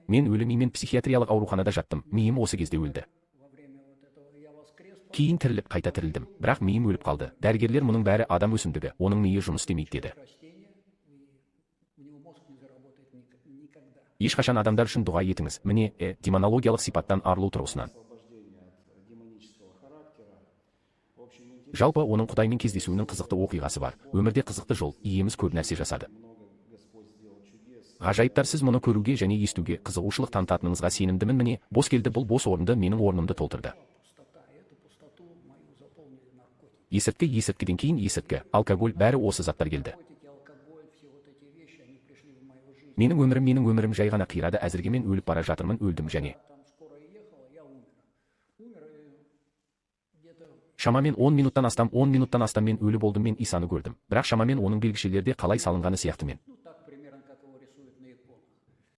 Мен өлімімен психиатриялық ауруханада жаттым, миым осы кезде өлді. Кейін тіріліп қайта тірілдім, бірақ миым өліп қалды. Дәрігерлер мұның бәрі адам өсімдігі, оның миы жұмыс істемейді деді. Ешқашан адамдар үшін дұға етіңіз. Міне, демонологиялық сипаттан арылу тұрғысынан. Жалпы оның Құдаймен кездесуінің қызықты оқиғасы бар. Өмірде қызықты жол, иеміз көп нәрсе жасады. Ғажайыптар, сіз мұны көруге және естуге қызығушылық танытатыныңызға сенімдімін. Міне, бос келді, бұл бос орынды менің орнымды толтырды. Есірткіден кейін есірткі, алкоголь, бәрі осы заттар келді. Менің өмірім жай ғана қирады. Әзірге мен өліп бара жатырмын, өлдім және шамамен 10 минуттан астам мен өлі болдым. Мен Исаны көрдім, бірақ шамамен оның белгішелерде қалай салынғаны сияқты мен